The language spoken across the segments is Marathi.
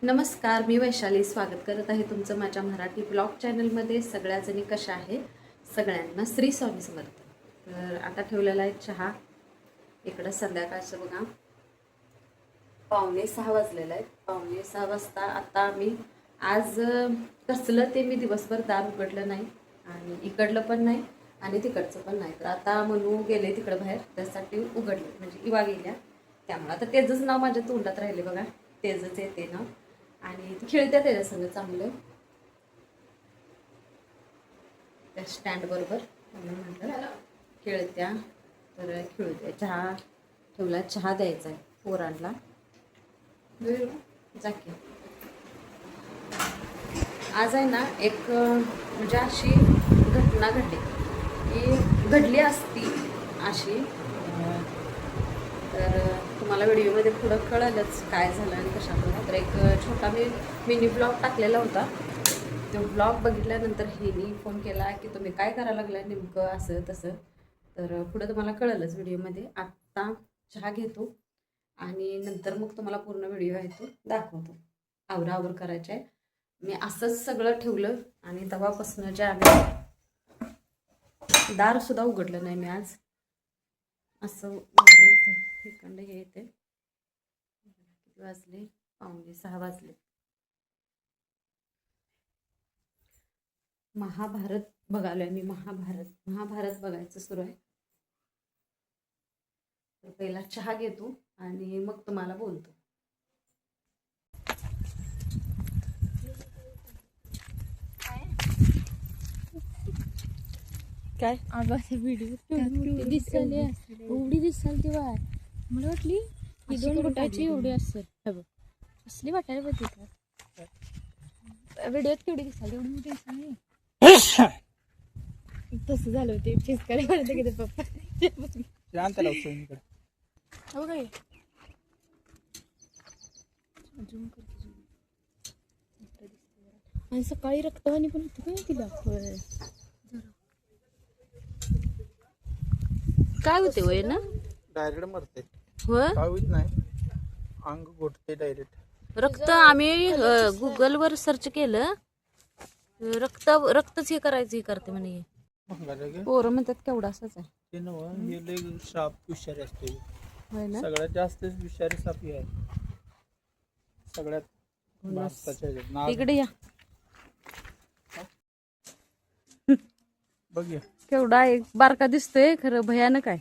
नमस्कार, मी वैशाली स्वागत करत आहे तुमचं माझ्या मराठी ब्लॉग चॅनलमध्ये. सगळ्याजणी कशा आहे? सगळ्यांना श्री स्वामी समर्थ. तर आता ठेवलेला आहे चहा. इकडं संध्याकाळचं बघा 5:45 वाजलेलं आहे. 5:45 वाजता आता आम्ही आज कसलं ते मी दिवसभर दार उघडलं नाही आणि इकडलं पण नाही आणि तिकडचं पण नाही. तर आता म्हणू गेले तिकडं बाहेर, त्यासाठी उघडले म्हणजे इवा गेल्या. त्यामुळे आता तेजच नाव माझ्या तोंडात राहिले बघा, तेजच येते नाव. आणि ती खेळत्या त्याच्यासंग चांगलं त्या स्टँड बरोबर, म्हणून म्हटलं खेळत्या तर खेळू द्या. चहा ठेवला, चहा द्यायचा आहे पोरांना. जाके आज आहे ना एक म्हणजे अशी घटना घडली की घडली असती अशी, तर तुम्हाला व्हिडिओमध्ये पुढं कळलंच काय झालं आणि कशामुळे. तर एक छोटा मी मिनी ब्लॉग टाकलेला होता. तो ब्लॉग बघितल्यानंतर हिनी फोन केला की तुम्ही काय करायला लागला नेमकं असं तसं. तर पुढं तुम्हाला कळलंच व्हिडिओमध्ये. आत्ता चहा घेतो आणि नंतर मग तुम्हाला पूर्ण व्हिडिओ आहे तो दाखवतो. आवराआवर करायचं आहे. मी असंच सगळं ठेवलं आणि तेव्हापासून जे आम्ही दारसुद्धा उघडलं नाही मी आज. असं इकडं हे येते. किती वाजले? 5:45 वाजले. महाभारत बघालोय मी. महाभारत बघायचं सुरू आहे. तर पहिला चहा घेतो आणि मग तुम्हाला बोलतो. काय आवाज व्हिडिओ दिसली एवढी दिसाल तेव्हा मला वाटली ही 2 फुटाची एवढी असेल. असली वाटायला पाहिजे का व्हिडिओत केवढी दिसाल एवढी मोठी दिसाल. तसं झालं होते फिसकारे म्हणते की पप्पा हो काय आणि सकाळी रक्तवाणी पण होती काय तिला. काय होते वय ना डायरेक्ट मरते. होय काय होत नाही, अंग गोठते डायरेक्ट. रक्त आम्ही गुगलवर सर्च केलं. रक्तच हे करायचं हे करते म्हणे. पोरं म्हणतात केवढा असंच आहे ते नव्ह, हे लय साप विषारी असते. होय ना. सगळ्यात जास्त विषारी साप हे आहे सगळ्यात भारताच्या ह्याच्यात. नाग इकडे या बघ या. केवढा एक बारका दिसतोय खरं भयानक आहे.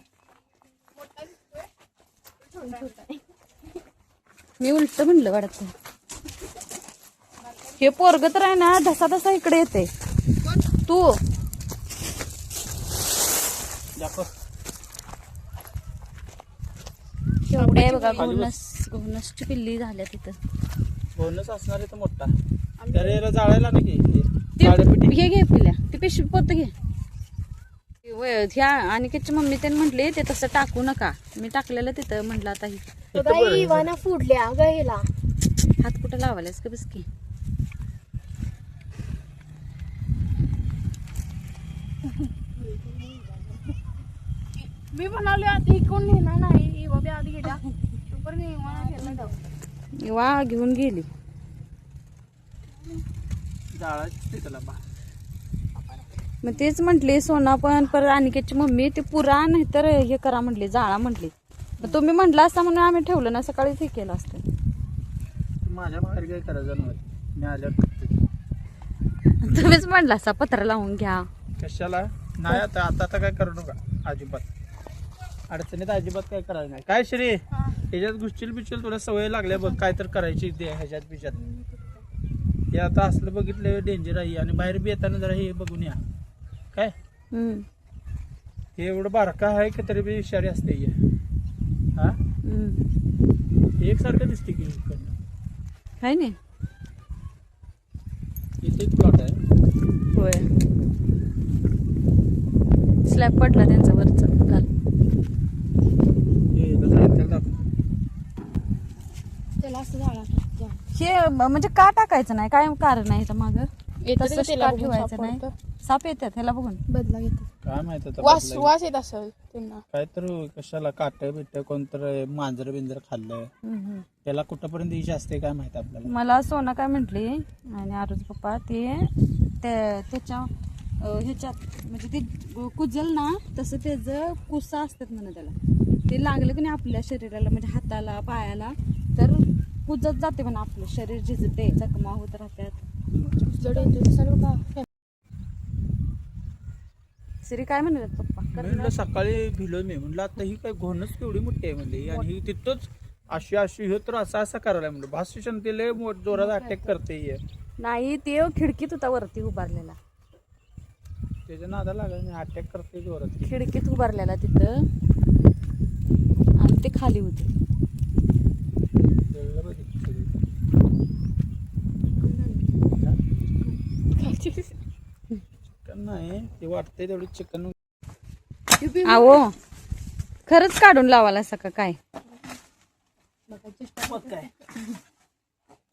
मी उलट म्हणलं वाटत. हे पोरग तर आहे ना धसा धसा इकडे येते. तू केवढे आहे बघा. घोनसची पिल्ली झाल्या तिथं. बोनस असणार आहे तर मोठा. त्याला याला जाळायला नाही हे घे पिल्या ती पिशवी पोत घे. ह्या अनिकेतची मम्मी त्यांनी म्हटले ते तसं टाकू नका. मी टाकलेलं तिथं म्हटलं आता इवाना फुडल्या गायला हात कुठं लावायलास का बिस्की. मी म्हणाले आता कोण नेणार नाही बाबा आधी गेला वा घेऊन गेली. जाळायचं त्याला बा. मग तेच म्हटले सोना पण परत अनिकेतची मम्मी ते पुरा नाही तर हे करा म्हटले, जाळा म्हटले. मग तुम्ही म्हटलं असता म्हणून आम्ही ठेवलं ना, सकाळीच हे केलं असतं. माझ्या बाहेर काय करायचं नव्हतं, मी आल्यावर तुम्हीच म्हटलं असा पत्रा लावून घ्या. कशाला नाही. आता आता आता काय करू नका अजिबात. अडचणीत अजिबात काय करायचं नाही. काय श्री ह्याच्यात घुसचिल बिचील तुला सवय लागल्या बघ, काय तर करायची ते ह्याच्यात बिच्यात. हे आता असलं बघितलं डेंजर आहे. आणि बाहेर बी येताना जरा हे बघून या. काय हे एवढं बारका आहे की तरी बी विषारी असते. हा एकसारखं दिसते की आहे ना. इथे प्लॉट आहे. होय स्लॅब पडला त्यांचा वरचा काल. हे त्याला दाखव. त्याला असं झाला हे म्हणजे का टाकायचं नाही, काय कारण आहे मागं? येतं तसंच त्याला का बघून ठेवायचं साप नाही? पडतं. साप येतात ह्याला बघून. बदला घेते काय माहित आता वास बदलायचं. वास येत असेल त्यांना. काय तर कशाला काट बिट कोणतर मांजर बिंजर खाल्लंय त्याला कुठपर्यंत इच्छा असते काय माहित आपल्याला. मला सोना काय म्हटली आणि आरुज पप्पा त्याच्या ह्याच्यात म्हणजे ते कुजल ना तसं त्याचं कुसा असतात म्हणा त्याला, ते लागलं की नाही आपल्या शरीराला म्हणजे हाताला पायाला तर कुजत जाते म्हणा, आपलं शरीर झिजते, जखमा होत राहतात. जड येतो तसं बघा. श्री काय म्हणत पप्पा? मी म्हणलं सकाळी भिलो मी म्हणलं आता ही काय घोणच केवढी मोठी आहे म्हणली आणि ही तिथंच अशी हे तर असा करायला म्हणलं भाषण ते लय जोरात अटॅक करते ही. नाही, ते खिडकीत होता वरती उभारलेला, त्याच्या नादाला लागायला अटॅक करते जोरात. खिडकीत उभारलेला तिथं आणि ते खाली होते. जळलं बघ इथं सगळं. चिकन नाही ते वाटतंय तेवढं चिकन. आवो खरंच काढून लावायला सका काय? मग काय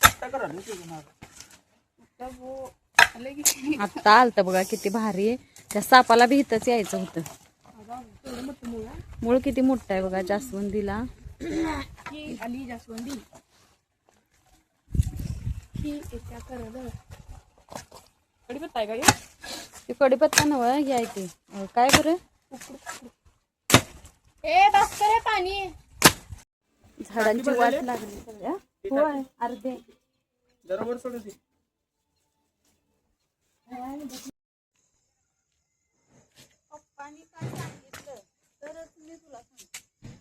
आता करा ना तुझं नाव. आता आलत बघा किती भारी आहे. त्या सापाला बी इथंच यायचं होतं. मूळ किती मोठं आहे बघा जास्वंदीला. ही आली जास्वंदी ही येत्या करड. कडीपत्ता आहे का हे? ते कडीपत्ता नव घ्यायचे काय बरं ए बस करे पाणी. झाडांची वाट लागली सगळ्या. होय अर्धे. जरा वर सोडू दे.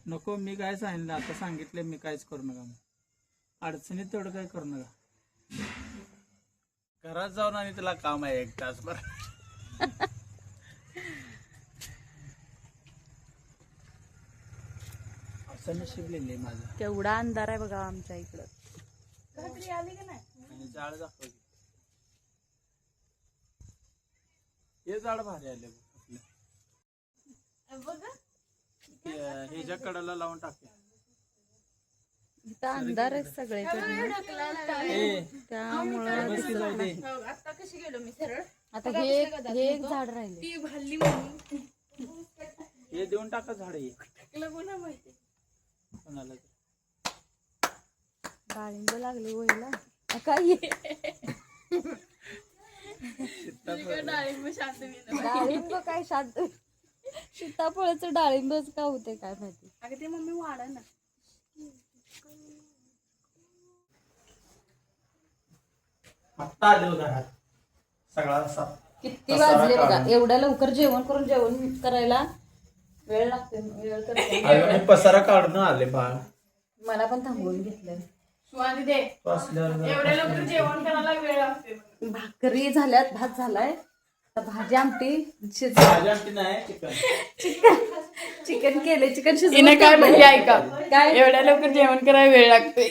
नको मी काय सांगितलं आता सांगितलं मी काहीच करू नका. अडचणीत तेवढं काय करू नका. घरात जाऊन आणि तुला काम आहे 1 तासभर. असं नशीब लिहिलंय माझं. केवढा अंधार आहे बघा आमच्या इकडं. आणि झाड दाखव. हे झाड भारी आले ह्याच्या कडाला लावून टाकते. इथं अंधार आहे सगळीकडे त्यामुळं दिसत नाही. आता कशी गेलो मी सरळ. आता हे एक झाड राहिले. ती भल्ली म्हणून हे देऊन टाका झाड हे कोणा माहिती कोणाला तर. डाळिंब लागले वयला काय डाळिंब शांत गेलं. डाळिंब काय शांत सीताफळाचं डाळिंबच का होते काय माहिती. अगं ते मम्मी वाढा ना. आत्ता आले घरात सगळा असा किती वाजले बघा. एवढ्या लवकर जेवण करून जेवण करायला वेळ लागते. वेळ करते पसारा काढून आले बाळ. मला पण थांबवून घेतलं. शिवानी दे. तो असल्यावर एवढ्या लवकर जेवण करायला वेळ लागते. भाकरी झाल्यात, भात झालाय, तर भाजी आमटी भाजी आमटी नाही चिकन. चिकन केले. चिकन हिने काय म्हणली ऐका. काय एवढ्या लवकर जेवण करायला वेळ लागते.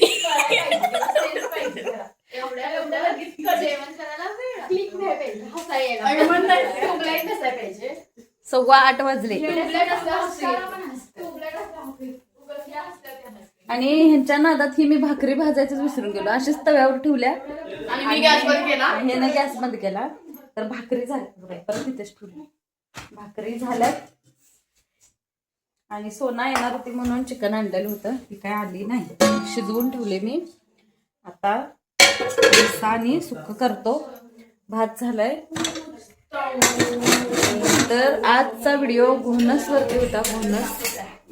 सव्वा 8 वाजले आणि ह्यांच्या नादात ही मी भाकरी भाजायचं विसरून गेलो. अशीच तव्यावर ठेवल्या आणि मी गॅस बंद केला. ह्यानं गॅस बंद केला तर भाकरी झाल्या. परत तिथेच ठेवली. भाकरी झाल्यात आणि सोना येणार होती म्हणून चिकन आणलेलं होतं. ती काय आली नाही. शिजवून ठेवले मी. आता रस्सा आणि सुक्क करतो. भात झालाय. तर आजचा व्हिडिओ घोणस वरती होता.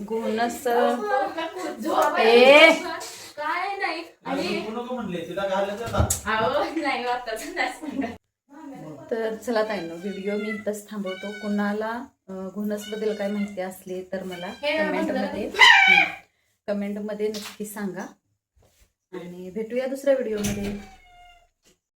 घोणस काय नाही तर चला ताईंनो व्हिडिओ मी इथंच थांबवतो. कोणाला घोणस बद्दल काय माहिती असली तर मला कमेंटमध्ये नक्की सांगा आणि भेटूया दुसऱ्या व्हिडिओमध्ये.